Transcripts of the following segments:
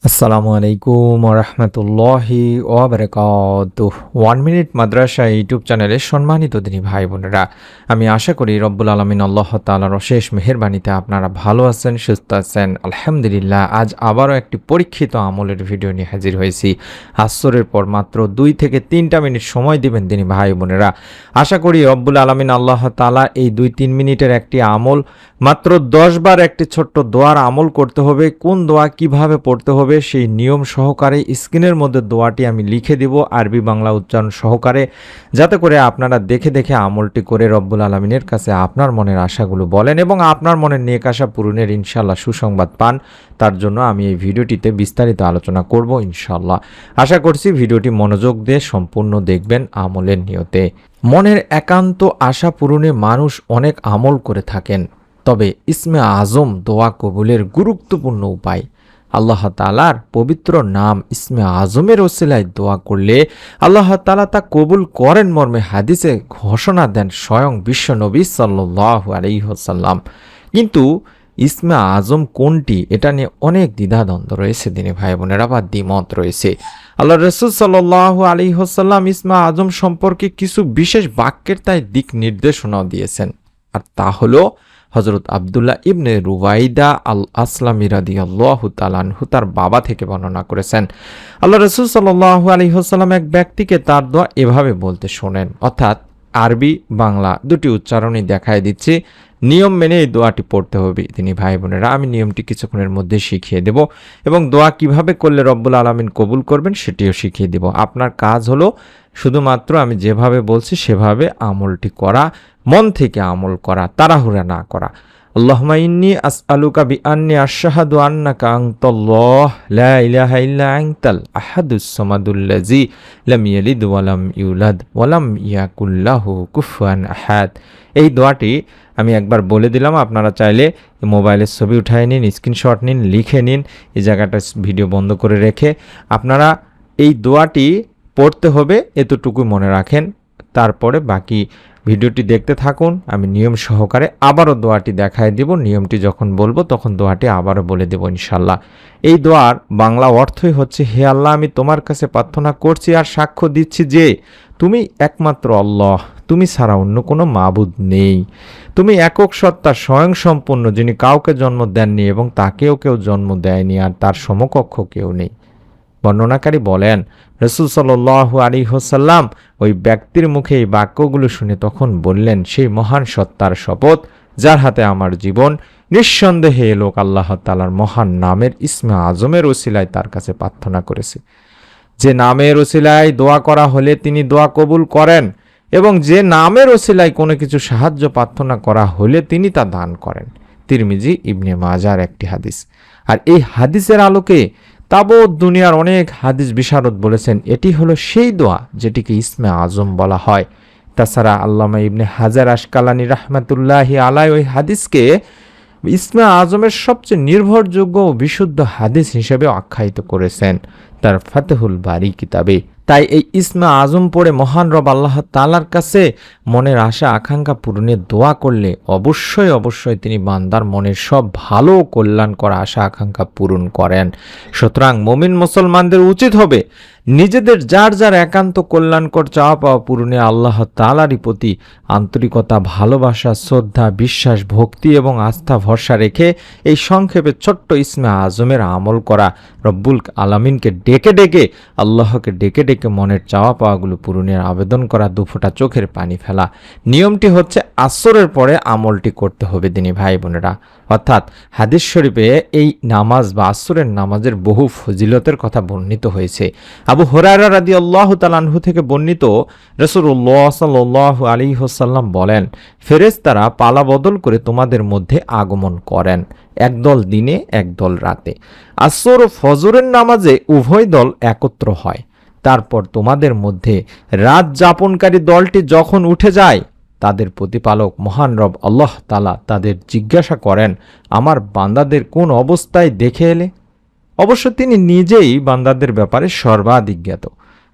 আসসালামু আলাইকুম ওরহমতুল্লাহি ওয়াবারাকাতুহ। 1 মিনিট মাদ্রাসা ইউটিউব চ্যানেলের সম্মানিত দিনী ভাই বোনেরা, আমি আশা করি রব্বুল আলমিন আল্লাহ তাআলার অশেষ মেহেরবানিতে আপনারা ভালো আছেন, সুস্থ আছেন। আলহামদুলিল্লাহ, আজ আবারও একটি পরীক্ষিত আমলের ভিডিও নিয়ে হাজির হয়েছি। আসরের পর মাত্র 2 থেকে 3টা মিনিট সময় দিবেন দিনী ভাই বোনেরা। আশা করি রব্বুল আলমিন আল্লাহ তাআলা এই 2-3 মিনিটের একটি আমল, মাত্র 10 বার একটি ছোট্ট দোয়ার আমল করতে হবে। কোন দোয়া কিভাবে পড়তে হবে সেই নিয়ম সহকারে স্ক্রিনের মধ্যে দোয়াটি আমি লিখে দিব আরবি বাংলা উচ্চারণ সহকারে, যাতে করে আপনারা দেখে দেখে আমলটি করে রব্বুল আলমিনের কাছে আপনার মনের আশাগুলো বলেন এবং আপনার মনের নেক আশা পূরণের ইনশাল্লাহ সুসংবাদ পান। তার জন্য আমি এই ভিডিওটিতে বিস্তারিত আলোচনা করব ইনশাল্লাহ। আশা করছি ভিডিওটি মনোযোগ দিয়ে সম্পূর্ণ দেখবেন আমলের নিয়তে। মনের একান্ত আশা পূরণে মানুষ অনেক আমল করে থাকেন, তবে ইসমে আজম দোয়া কবুলের গুরুত্বপূর্ণ উপায়। আল্লাহ তাআলার পবিত্র নাম ইসমে আজমের ওসিলায় দোয়া করলে আল্লাহ তাআলা তা কবুল করেন মর্মে হাদিসে ঘোষণা দেন স্বয়ং বিশ্বনবী সাল্লাল্লাহু আলাইহি ওয়াসাল্লাম। কিন্তু ইসমে আজম কোনটি, এটা নিয়ে অনেক দ্বিধাদ্বন্দ্ব রয়েছে দিনী ভাই বোনেরা, বা দ্বিমত রয়েছে। আল্লাহ রাসূল সাল্লাল্লাহু আলাইহি ওয়াসাল্লাম ইসমে আজম সম্পর্কে কিছু বিশেষ বাক্যের তাই দিক নির্দেশনাও দিয়েছেন, আর তা হলো হযরত আব্দুল্লাহ ইবনে রুবাইদা আল আসলামি রাদিয়াল্লাহু তাআলা আনহু তার বাবা থেকে বর্ণনা করেছেন। আল্লাহ রাসূল সাল্লাল্লাহু আলাইহি ওয়াসাল্লাম এক ব্যক্তিকে তার দোয়া এভাবে বলতে শোনেন, অর্থাৎ আরবি বাংলা দুটি উচ্চারণই দেখায় দিচ্ছি। নিয়ম মেনে এই দোয়াটি পড়তে হবে তিনি ভাই বোনেরা। আমি নিয়মটি কিছুক্ষণের মধ্যে শিখিয়ে দেব এবং দোয়া কিভাবে করলে রব্বুল আলামিন কবুল করবেন সেটিও শিখিয়ে দেব। আপনার কাজ হলো শুধুমাত্র আমি যেভাবে বলছি সেভাবে আমলটি করা, মন থেকে আমল করা, তাড়াহুড়া না করা। আল্লাহুম্মা ইন্নী আসআলুকা বিআন্নী আশহাদু আন্নাকা আনতাল্লাহ লা ইলাহা ইল্লা আনতাল আহাদুস সামাদুল্লাযী লাম ইয়ালিদ ওয়া লাম ইউলাদ ওয়া লাম ইয়াকুল লাহু কুফুয়ান আহাদ। এই দোয়াটি আমি একবার বলে দিলাম, আপনারা চাইলে মোবাইলের ছবি উঠায় নিন, স্ক্রিনশট নিন, লিখে নিন। এই জায়গাটা ভিডিও বন্ধ করে রেখে আপনারা এই দোয়াটি পড়তে হবে, এতটুকু মনে রাখেন। তারপরে বাকি ভিডিওটি দেখতে থাকুন। আমি নিয়ম সহকারে আবারও দোয়াটি দেখায় দিব। নিয়মটি যখন বলবো তখন দোয়াটি আবারও বলে দেব ইনশাল্লাহ। এই দোয়ার বাংলা অর্থই হচ্ছে, হে আল্লাহ, আমি তোমার কাছে প্রার্থনা করছি আর সাক্ষ্য দিচ্ছি যে তুমি একমাত্র আল্লাহ, তুমি ছাড়া অন্য কোনো মাবুদ নেই। তুমি একক সত্তা, স্বয়ং সম্পূর্ণ, যিনি কাউকে জন্ম দেননি এবং তাকেও কেউ জন্ম দেয়নি, আর তার সমকক্ষ কেউ নেই। বর্ণনাকারী বলেন, রাসূল সাল্লাল্লাহু আলাইহি ওয়াসাল্লাম ওই ব্যক্তির মুখে এই বাক্যগুলো শুনে তখন বললেন, সেই মহান সত্তার শপথ যার হাতে আমার জীবন, নিঃসন্দেহে এ লোক আল্লাহ তাআলার মহান নামের ইসমে আজমের ওসিলায় তার কাছে প্রার্থনা করেছে। যে নামের ওসিলায় দোয়া করা হলে তিনি দোয়া কবুল করেন, এবং যে নামের ওসিলায় কোনো কিছু সাহায্য প্রার্থনা করা হলে তিনি তা দান করেন। তিরমিজি ইবনে মাজার একটি হাদিস। আর এই হাদিসের আলোকে তাবৎ দুনিয়ার অনেক হাদিস বিশারদ বলেছেন এটি হলো সেই দোয়া যেটিকে ইসমে আজম বলা হয়। তাছাড়া আল্লামা ইবনে হাজার আশকালানী রাহমাতুল্লাহি আলাইহি ওই হাদিসকে ইসমে আজমের সবচেয়ে নির্ভরযোগ্য ও বিশুদ্ধ হাদিস হিসেবে আখ্যায়িত করেছেন তার ফাতহুল বারী কিতাবে। তাই এই ইসমে আজম পড়ে মহান রব আল্লাহ তাআলার কাছে মনের আশা আকাঙ্ক্ষা পূরণের দোয়া করলে অবশ্যই অবশ্যই তিনি বান্দার মনের সব ভালো ও কল্যাণকর আশা আকাঙ্ক্ষা পূরণ করেন। সুতরাং মুমিন মুসলমানদের উচিত হবে নিজেদের যার যার একান্ত কল্যাণকর চাওয়া পাওয়া পূরণে আল্লাহ তাআলারই প্রতি আন্তরিকতা, ভালোবাসা, শ্রদ্ধা, বিশ্বাস, ভক্তি এবং আস্থা ভরসা রেখে এই সংক্ষেপে ছোট্ট ইসমে আজমের আমল করা, রব্বুল আলামিনকে ডেকে ডেকে, আল্লাহকে ডেকে ডেকে মনের চাওয়া পাওয়াগুলো পূরণের আবেদন করা, দুফোঁটা চোখের পানি ফেলা। নিয়মটি হচ্ছে আসরের পরে আমলটি করতে হবে দিনী ভাই বোনেরা। অর্থাৎ হাদিস শরীফে এই নামাজ বা আসরের নামাজের বহু ফজিলতের কথা বর্ণিত হয়েছে। আবু হুরায়রা রাদিয়াল্লাহু তাআলা আনহু থেকে বর্ণিত, রাসূলুল্লাহ সাল্লাল্লাহু আলাইহি ওয়াসাল্লাম বলেন, ফেরেশতারা পালা বদল করে তোমাদের মধ্যে আগমন করেন, একদল দিনে একদল রাতে। আসর ও ফজরের নামাজে উভয় দল একত্র হয়। তারপর তোমাদের মধ্যে রাত যাপনকারী দলটি যখন উঠে যায়, তাদের প্রতিপালক মহান রব আল্লাহ তাআলা তাদের জিজ্ঞাসা করেন, আমার বান্দাদের কোন অবস্থায় দেখে এলে? অবশ্য তিনি নিজেই বান্দাদের ব্যাপারে সর্বাধিক জ্ঞাত।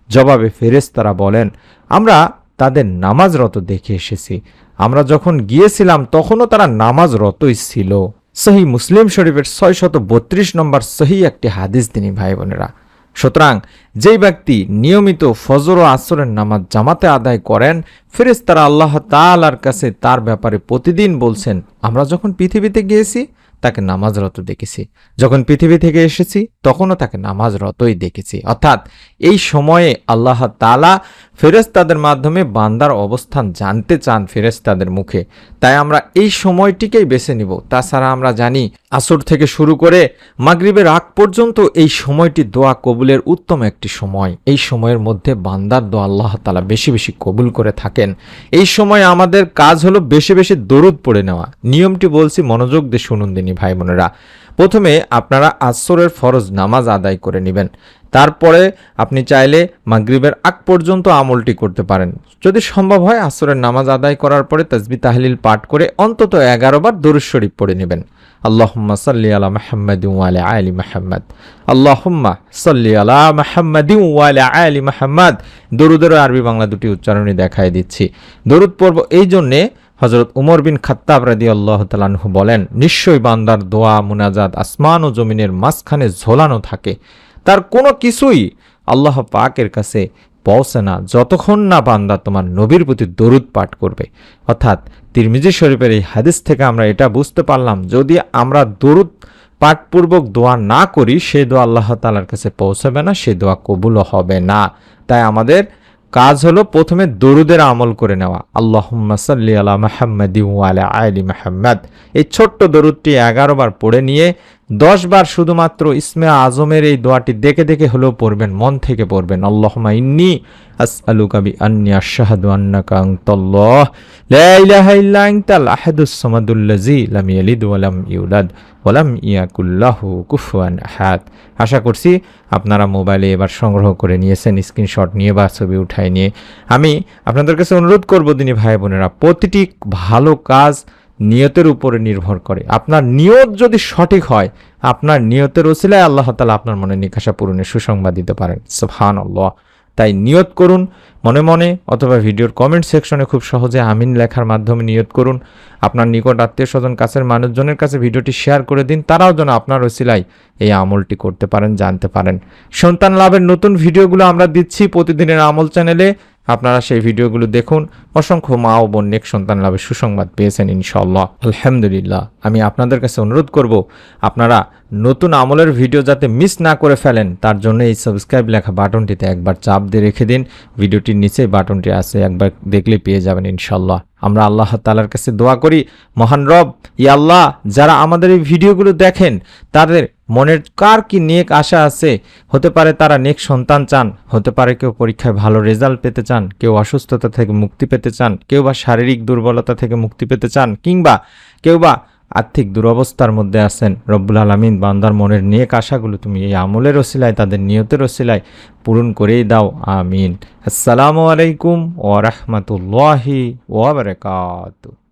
জবাবে ফেরেশতারা বলেন, আমরা তাদের নামাজরত দেখে এসেছি। আমরা যখন গিয়েছিলাম তখনও তারা নামাজরতই ছিল। সহি মুসলিম শরীফের 632 নম্বর সহি একটি হাদিস তিনি ভাই বোনেরা। সুতরাং যেই ব্যক্তি নিয়মিত ফজর ও আসরের নামাজ জামাতে আদায় করেন, ফেরেশতারা আল্লাহ তাআলার কাছে তার ব্যাপারে প্রতিদিন বলছেন, আমরা যখন পৃথিবীতে গিয়েছি তাকে নামাজরত দেখেছি, যখন পৃথিবী থেকে এসেছি তখনও তাকে নামাজরতই দেখেছি। অর্থাৎ এই সময়ে আল্লাহ তাআলা ফেরেশতাদের মাধ্যমে বান্দার অবস্থান জানতে চান ফেরেশতাদের মুখে। তাই আমরা এই সময়টিকেই বেছে নিব। তাছাড়া আমরা জানি আসর থেকে শুরু করে মাগরিবের আগ পর্যন্ত এই সময়টি দোয়া কবুলের উত্তম একটি সময়। এই সময়ের মধ্যে বান্দার দোয়া আল্লাহ তাআলা বেশি বেশি কবুল করে থাকেন। এই সময় আমাদের কাজ হলো বেশি বেশি দরুদ পড়ে নেওয়া। নিয়মটি বলছি, মনোযোগ দিয়ে শুনুন দিনী ভাই বোনেরা। প্রথমে আপনারা আসরের ফরজ নামাজ আদায় করে নেবেন। তারপরে আপনি চাইলে মাগরিবের আগ পর্যন্ত আমলটি করতে পারেন। যদি সম্ভব হয় আসরের নামাজ আদায় করার পরে তাসবিহ তাহলিল পাঠ করে অন্তত 11 বার দরুদ শরীফ পড়ে নেবেন। আল্লাহুম্মা সাল্লি আলা মুহাম্মাদিন ওয়া আলা আলি মুহাম্মাদ, আল্লাহুম্মা সাল্লি আলা মুহাম্মাদিন ওয়া আলা আলি মুহাম্মাদ। দরুদের আরবি বাংলা দুটি উচ্চারণই দেখায় দিচ্ছি। দরুদ পড়ব এই জন্যে, হযরত উমর বিন খাত্তাব রাদিয়াল্লাহু তাআলা আনহু বলেন, নিশ্চয়ই বান্দার দোয়া মুনাজাত আসমান ও জমিনের মাঝখানে ঝোলানো থাকে, তার কোনো কিছুই আল্লাহ পাকের কাছে পৌঁছে না যতক্ষণ না বান্দা তোমার নবীর প্রতি দরুদ পাঠ করবে। অর্থাৎ তিরমিজি শরীফের এই হাদিস থেকে আমরা এটা বুঝতে পারলাম, যদি আমরা দরুদ পাঠপূর্বক দোয়া না করি সেই দোয়া আল্লাহ তাআলার কাছে পৌঁছাবে না, সেই দোয়া কবুলও হবে না। তাই আমাদের কাজ হলো প্রথমে দরুদের আমল করে নেওয়া। আল্লাহুম্মা সাল্লি আলা মুহাম্মাদিন ওয়া আলা আলি মুহাম্মাদ। এই ছোট্ট দরুদটি 11 বার পড়ে নিয়ে 10 বার শুধুমাত্র ইসমে আজমের এই দোয়াটি দেখে দেখে হলেও পড়বেন, মন থেকে পড়বেন। আল্লাহুম্মা ইন্নী আসআলুকা বিআন্নী আশহাদু আন্নাকা আনতাল্লাহ লা ইলাহা ইল্লা আনতাল আহাদুস সামাদুল্লাযী লাম ইয়ালিদ ওয়া লাম ইউলাদ ওয়া লাম ইয়াকুল লাহু কুফুয়ান আহাদ। আশা করছি আপনারা মোবাইলে এবার সংগ্রহ করে নিয়েছেন, স্ক্রিনশট নিয়ে বা ছবি উঠায় নিয়ে। আমি আপনাদের কাছে অনুরোধ করব দিনী ভাই বোনেরা, প্রতিটি ভালো কাজ নিয়তের উপরে নির্ভর করে। আপনার নিয়ত যদি সঠিক হয়, আপনার নিয়তের ওসিলায় আল্লাহ তাআলা আপনার মনে নিকাশা পূরণের সুসংবাদ দিতে পারেন। সুবহানাল্লাহ। তাই নিয়ত করুন মনে মনে, অথবা ভিডিওর কমেন্ট সেকশনে খুব সহজে আমিন লেখার মাধ্যমে নিয়ত করুন। আপনার নিকট আত্মীয় স্বজন কাছের মানুষজনের কাছে ভিডিওটি শেয়ার করে দিন, তারাও যেন আপনার ওসিলায় এই আমলটি করতে পারেন, জানতে পারেন। সন্তান লাভের নতুন ভিডিওগুলো আমরা দিচ্ছি প্রতিদিনের আমল চ্যানেলে, আপনারা সেই ভিডিওগুলো দেখুন। অসংখ্য মা ও বোন নেক সন্তান লাভের সুসংবাদ পেয়েছেন ইনশাআল্লাহ, আলহামদুলিল্লাহ। আমি আপনাদের কাছে অনুরোধ করব, আপনারা নতুন আমলের ভিডিও যাতে মিস না করে ফেলেন, তার জন্য এই সাবস্ক্রাইব লেখা বাটনটিতে একবার চাপ দিয়ে রেখে দিন। ভিডিওটির নিচে বাটনটি আছে, একবার দেখলে পেয়ে যাবেন ইনশাআল্লাহ। আমরা আল্লাহ তাআলার কাছে দোয়া করি, মহান রব, ইয়া আল্লাহ, যারা আমাদের এই ভিডিওগুলো দেখেন তাদের মনের কার কি নেক আশা আছে, হতে পারে তারা নেক সন্তান চান, হতে পারে কেউ পরীক্ষায় ভালো রেজাল্ট পেতে চান, কেউ অসুস্থতা থেকে মুক্তি পেতে চান, কেউ বা শারীরিক দুর্বলতা থেকে মুক্তি পেতে চান, কিংবা কেউ বা আর্থিক দুরবস্থার মধ্যে আছেন। রব্বুল আলামিন বান্দার মনের নেক আশাগুলো তুমি এই আমলের ওসিলায়, তাদের নিয়তের ওসিলায় পূরণ করেই দাও, আমিন। আসসালামু আলাইকুম ওয়া রাহমাতুল্লাহি ওয়া বারাকাতুহু।